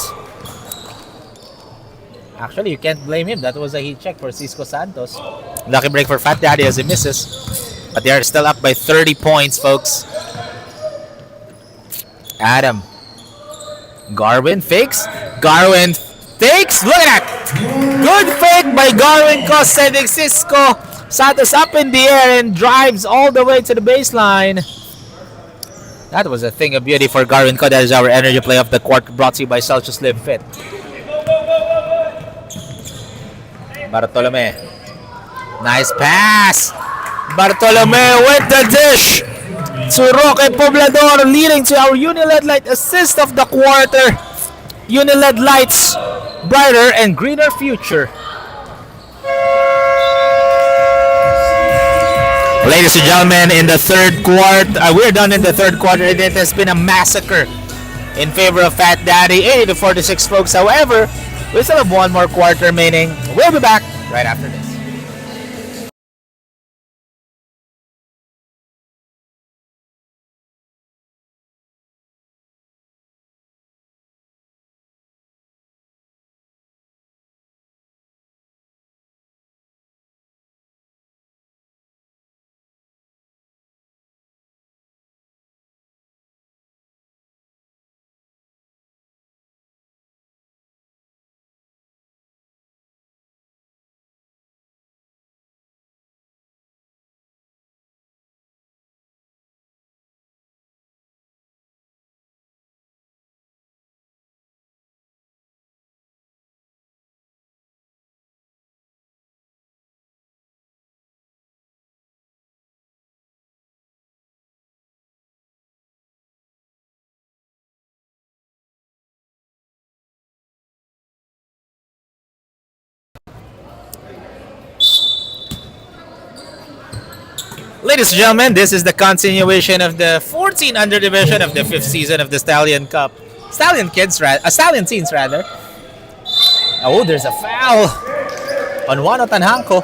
Actually, you can't blame him. That was a heat check for Cisco Santos. Lucky break for Fat Daddy as he misses. But they are still up by 30 points, folks. Adam. Garwin fakes. Garwin fakes. Look at that. Good fake by Garwin Ko, sending Cisco Santos up in the air and drives all the way to the baseline. That was a thing of beauty for Garwin Ko. That is our energy play of the quarter, brought to you by Celsius Live Fit. Bartolome. Nice pass. Bartolome with the dish to Roque Poblador, leading to our Uni-LED Light assist of the quarter. Uni-LED Lights, brighter and greener future. Ladies and gentlemen, in the third quarter, we're done in the third quarter. It has been a massacre in favor of Fat Daddy, 80-46, folks. However, we still have one more quarter remaining. We'll be back right after this. Ladies and gentlemen, this is the continuation of the 14 under division of the 5th season of the Stallion Cup. Stallion Teens rather. Oh, there's a foul on Juano Tanhanko.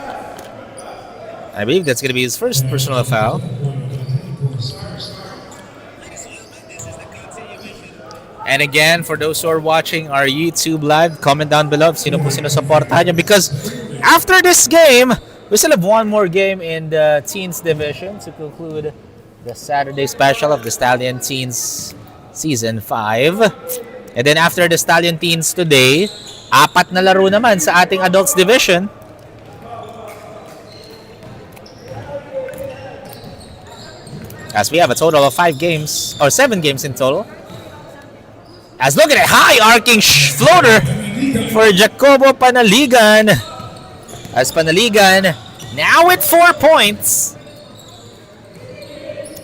I believe that's going to be his first personal foul. And again, for those who are watching our YouTube live, comment down below if sino po sinusuportahan nyo, because after this game, we still have one more game in the Teens division to conclude the Saturday special of the Stallion Teens Season 5. And then after the Stallion Teens today, 4 na laro naman sa ating Adults Division. As we have a total of 5 games, or 7 games in total. As look at it, high arcing floater for Jacobo Panaligan. As Panaligan, now with 4 points.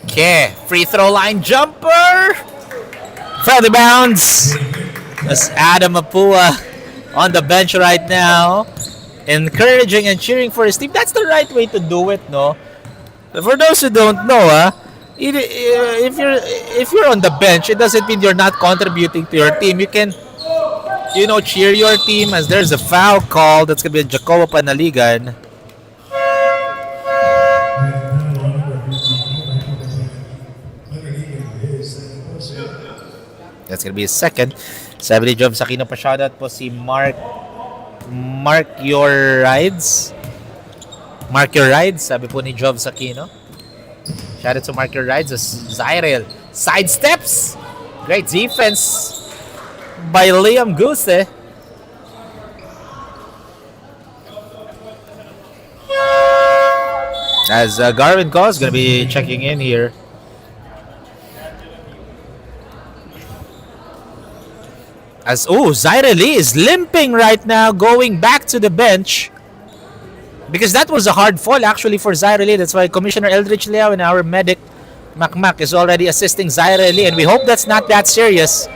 Okay, free throw line jumper. Fell the bounds. As Adam Apua on the bench right now, encouraging and cheering for his team. That's the right way to do it, no? For those who don't know, if you're on the bench, it doesn't mean you're not contributing to your team. You can, cheer your team. As there's a foul call, that's gonna be Jacobo Panaligan. That's gonna be his second. Sabi ni Job Sakino pa shoutout po si Mark Your Rides. Mark Your Rides, sabi po ni Job Sakino. Shoutout to Mark Your Rides as Zyrel sidesteps. Great defense by Liam Guse. As Garvin Cos is gonna be checking in here. As Zaire Lee is limping right now, going back to the bench. Because that was a hard fall actually for Zaire Lee. That's why Commissioner Eldridge Leao and our medic Macmac is already assisting Zaire Lee. And we hope that's not that serious.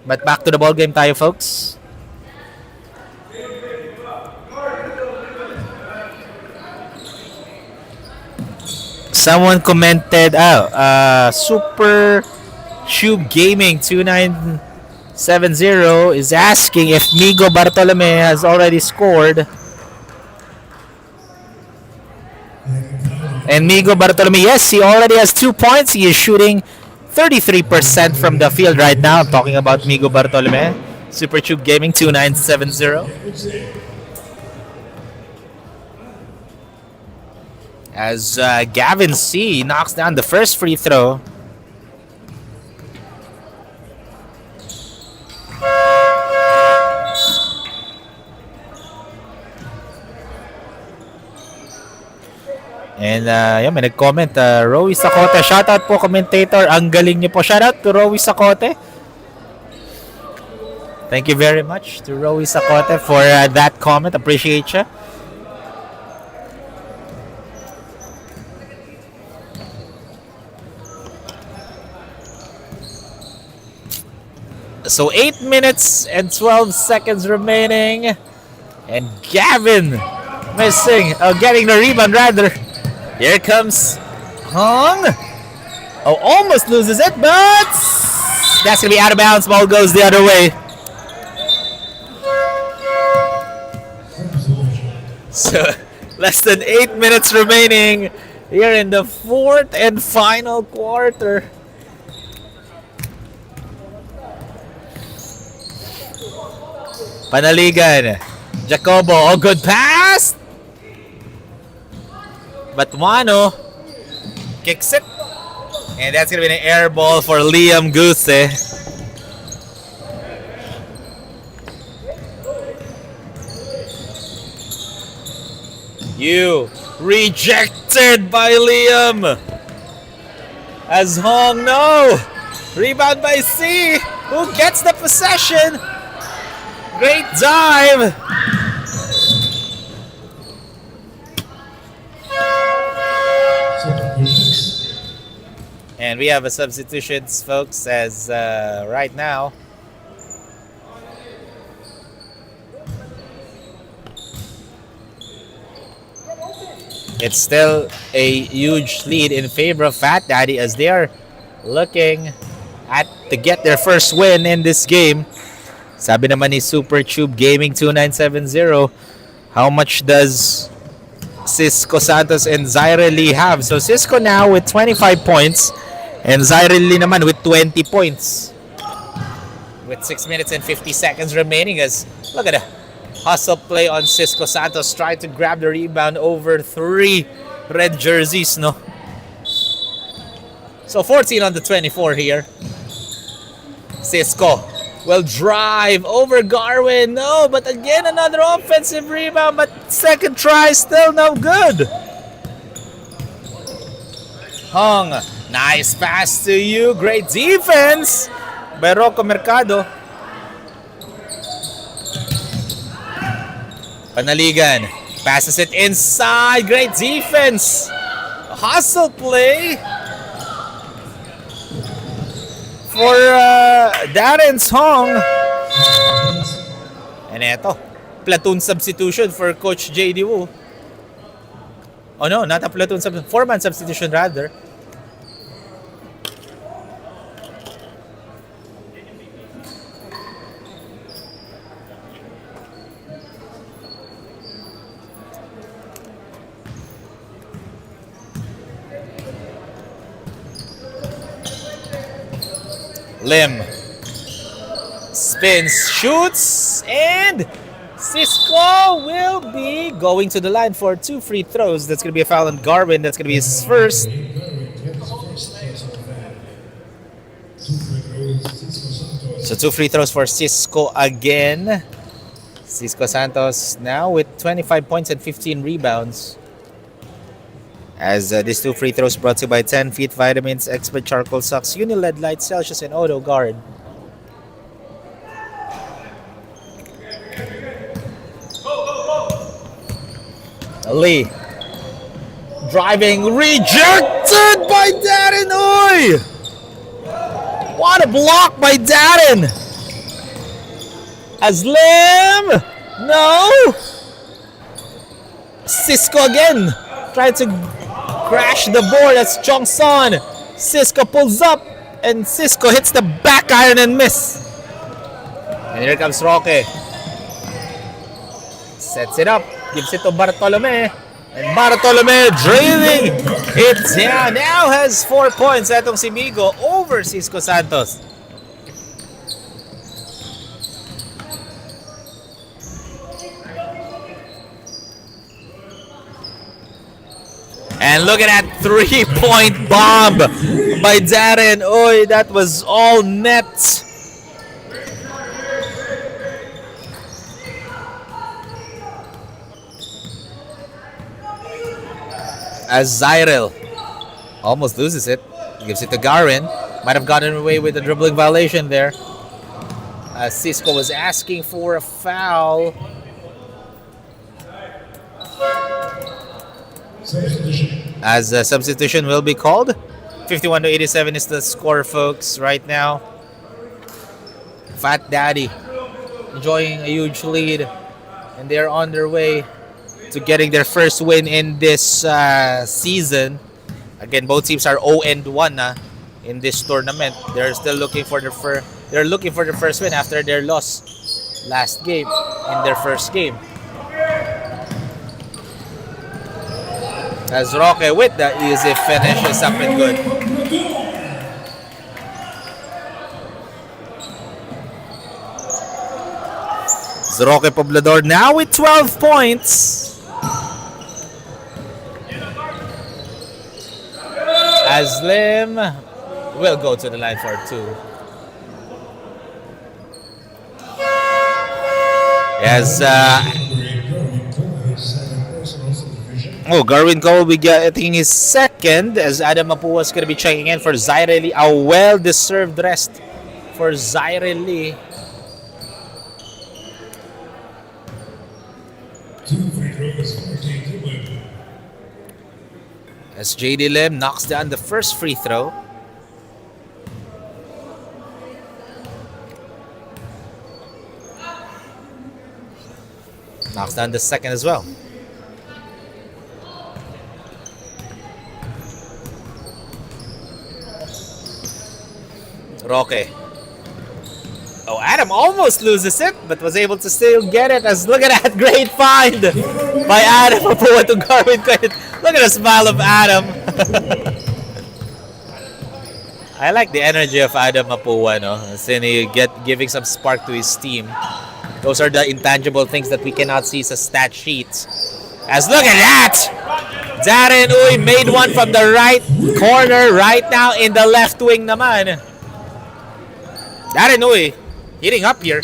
But back to the ball game tayo, folks. Someone commented, Super Tube Gaming 2970 is asking if Migo Bartolome has already scored. And Migo Bartolome, yes, he already has 2 points. He is shooting 33% from the field right now. I'm talking about Migo Bartolome. Super Tube Gaming 2970. As Gavin C knocks down the first free throw. And may nag-comment, Rowie Sacote. Shoutout po, commentator. Ang galing niyo po. Shoutout to Rowie Sacote. Thank you very much to Rowie Sacote for that comment. Appreciate you. So 8 minutes and 12 seconds remaining. And Gavin getting the rebound rather. Here comes Hong. Almost loses it, but that's going to be out of bounds. Ball goes the other way. So less than 8 minutes remaining here in the fourth and final quarter. Panaligan, Jacobo, good pass, but Wano kicks it, and that's gonna be an air ball for Liam Guse. Rejected by Liam. As Hong, no, rebound by C, who gets the possession. Great dive. And we have a substitutions, folks, as right now. It's still a huge lead in favor of Fat Daddy as they are looking to get their first win in this game. Sabi naman ni Super Tube Gaming 2970, how much does Cisco Santos and Zaire Lee have? So Cisco now with 25 points and Zaire Lee naman with 20 points. With 6 minutes and 50 seconds remaining as look at the hustle play on Cisco Santos trying to grab the rebound over 3 red jerseys, no? So 14 on the 24 here. Cisco will drive over Garwin. No, but again, another offensive rebound. But second try, still no good. Hong, nice pass to you. Great defense by Rocco Mercado. Panaligan passes it inside. Great defense. Hustle play for Darren's Hong. And eto, platoon substitution for Coach JD Wu. Oh no, not a platoon substitution. 4-man substitution rather. Lim spins, shoots, and Cisco will be going to the line for 2 free throws. That's going to be a foul on Garwin. That's going to be his first. So 2 free throws for Cisco again. Cisco Santos now with 25 points and 15 rebounds. As these 2 free throws brought to you by 10 Feet Vitamins, Expert Charcoal Socks, Uniled Light, Celsius, and Auto Guard. Lee driving, rejected by Darren. Oy! What a block by Darren. Aslim, no. Cisco again tried to crash the board. That's Chong Son. Cisco pulls up and Cisco hits the back iron and miss. And here comes Roque. Sets it up. Gives it to Bartolome. And Bartolome draining it down. Now has 4 points atong si Migo over Cisco Santos. And look at that 3-point bomb by Darren. Oy, that was all net. As Zyril almost loses it. Gives it to Garin. Might have gotten away with a dribbling violation there. Cisco was asking for a foul. As a substitution will be called. 51-87 is the score, folks, right now. Fat Daddy enjoying a huge lead. And they're on their way to getting their first win in this season. Again, both teams are 0-1 in this tournament. They're still looking for the first win after their loss last game in their first game. As Roque with the easy finish is up and good. Roque Poblador now with 12 points. Aslim will go to the line for 2. As Garwin Cole will be getting his second, as Adam Mapua is going to be checking in for Zaire Lee. A well-deserved rest for Zaire Lee. As JD Lim knocks down the first free throw. Knocks down the second as well. Roque. Oh, Adam almost loses it, but was able to still get it. As look at that great find by Adam Mapua to Garwin. Look at the smile of Adam. I like the energy of Adam Mapua, no? Since he giving some spark to his team. Those are the intangible things that we cannot see as stat sheets. As look at that! Darren Uy made one from the right corner right now in the left wing naman. Darren Uy hitting up here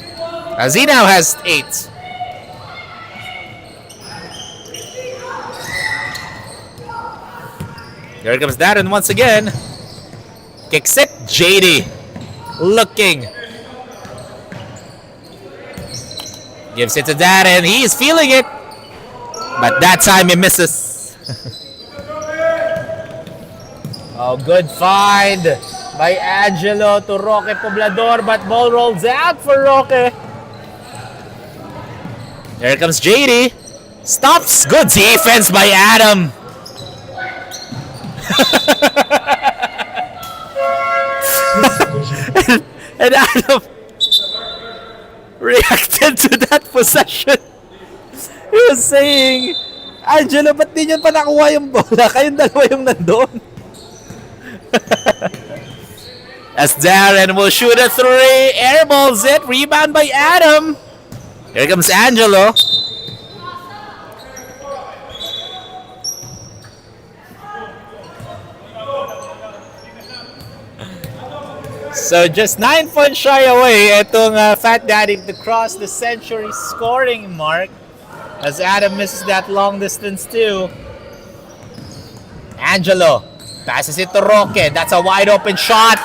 as he now has 8. There comes Darren once again. Kicks it. JD looking. Gives it to Darren. He's feeling it. But that time he misses. Oh, good find by Angelo to Roque Poblador. But ball rolls out for Roque. There comes JD. Stops. Good defense by Adam. And Adam reacted to that possession. He was saying, Angelo, ba't di nyo pa nakuha yung bola? Kayong dalawa yung nandun. As Darren will shoot a 3. Airballs it. Rebound by Adam. Here comes Angelo. So just 9 points shy away itong Fat Daddy to cross the century scoring mark as Adam misses that long distance too. Angelo passes it to Roque. That's a wide open shot.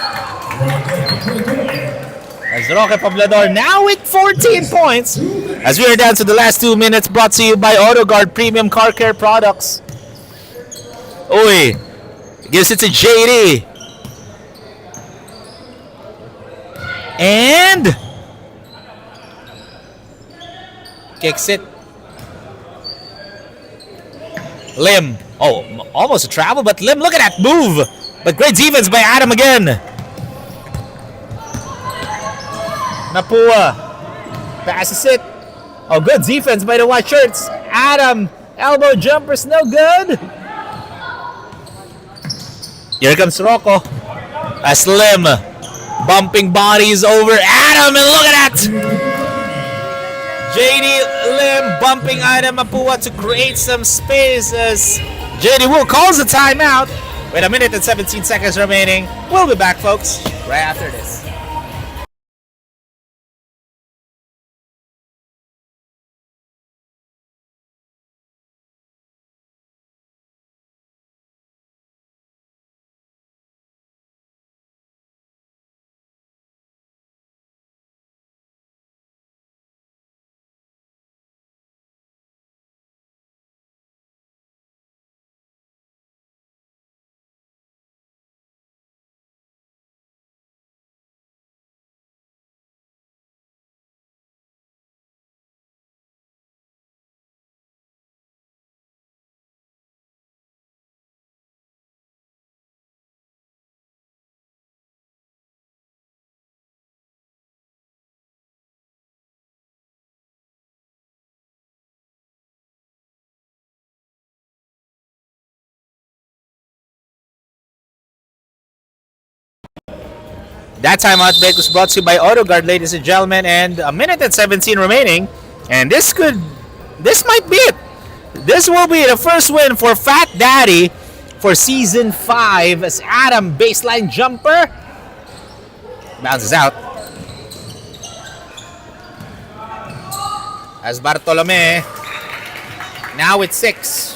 As Roque Poblador now with 14 points. As we are down to the last 2 minutes, brought to you by AutoGuard Premium Car Care Products. Uy, gives it to JD. And kicks it. Lim. Oh, almost a travel, but Lim, look at that move. But great defense by Adam again. Napua passes it. Oh, good defense by the white shirts. Adam, elbow jumper's no good. Here comes Rocco. As Lim bumping bodies over Adam, and look at that! JD Lim bumping Adam Mapua to create some space as JD Wu calls a timeout with 1 minute and 17 seconds remaining. We'll be back, folks, right after this. That timeout break was brought to you by AutoGuard, ladies and gentlemen, and 1 minute and 17 remaining. And this might be it. This will be the first win for Fat Daddy for Season 5 as Adam baseline jumper bounces out. As Bartolome now with 6.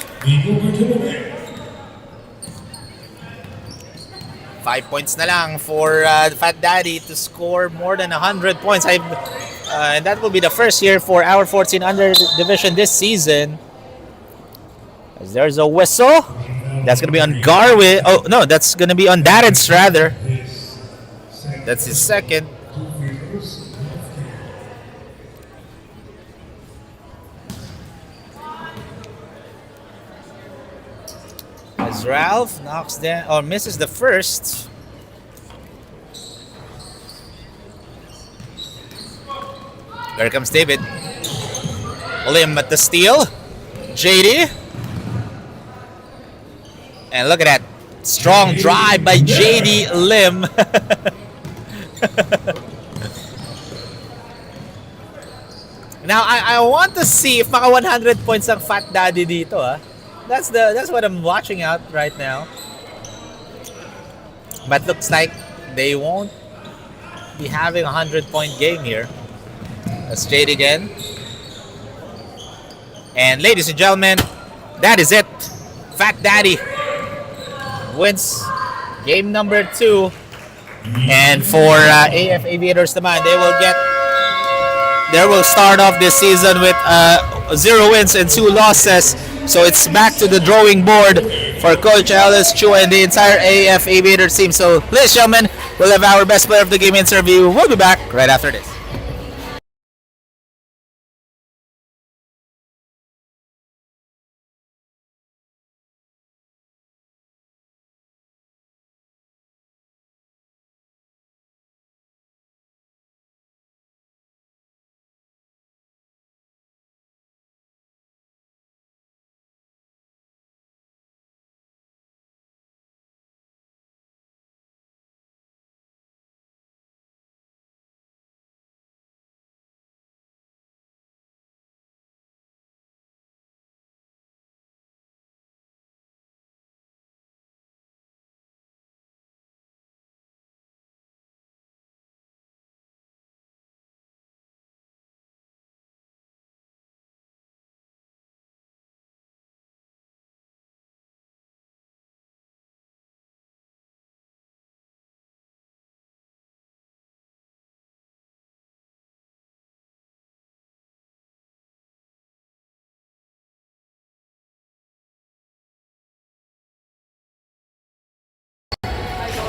5 points na lang for Fat Daddy to score more than 100 points. And that will be the first year for our 14 under division this season. As there's a whistle. That's going to be on Garwin. Oh, no, that's going to be on Darren's rather. That's his second. As Ralph knocks down or misses the first. There comes David. Lim at the steal. JD. And look at that. Strong drive by JD Lim. Now, I want to see if maka 100 points ang Fat Daddy dito. that's what I'm watching out right now. But looks like they won't be having a 100-point game here. Let's trade again. And ladies and gentlemen, that is it. Fat Daddy wins game number 2. And for AF Aviators naman, they will start off this season with 0 wins and 2 losses. So it's back to the drawing board for Coach Ellis Chu and the entire AF Aviators team. So ladies and gentlemen, we'll have our best player of the game interview. We'll be back right after this.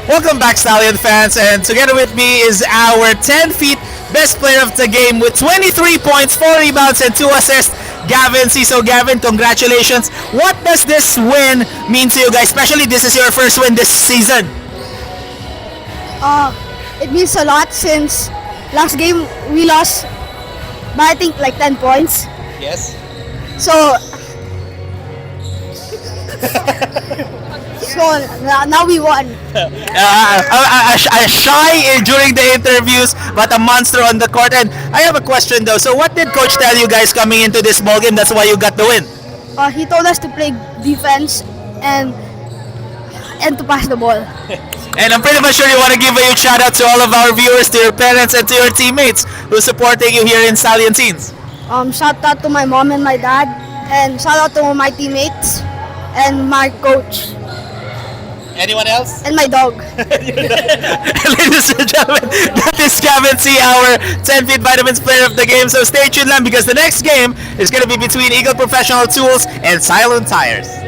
Welcome back, Stallion fans, and together with me is our 10 feet best player of the game with 23 points, 4 rebounds, and 2 assists, Gavin C. So, Gavin, congratulations. What does this win mean to you guys? Especially this is your first win this season. It means a lot since last game we lost by I think like 10 points. Yes. So now we won. A shy during the interviews, but a monster on the court. And I have a question though. So, what did Coach tell you guys coming into this ball game? That's why you got the win. He told us to play defense and to pass the ball. And I'm pretty much sure you want to give a huge shout out to all of our viewers, to your parents, and to your teammates who are supporting you here in Stallion Scenes. Shout out to my mom and my dad, and shout out to my teammates and my coach. Anyone else? And my dog. Ladies and gentlemen, that is Gavin C, our 10 feet vitamins player of the game. So stay tuned lang because the next game is going to be between Eagle Professional Tools and Silent Tires.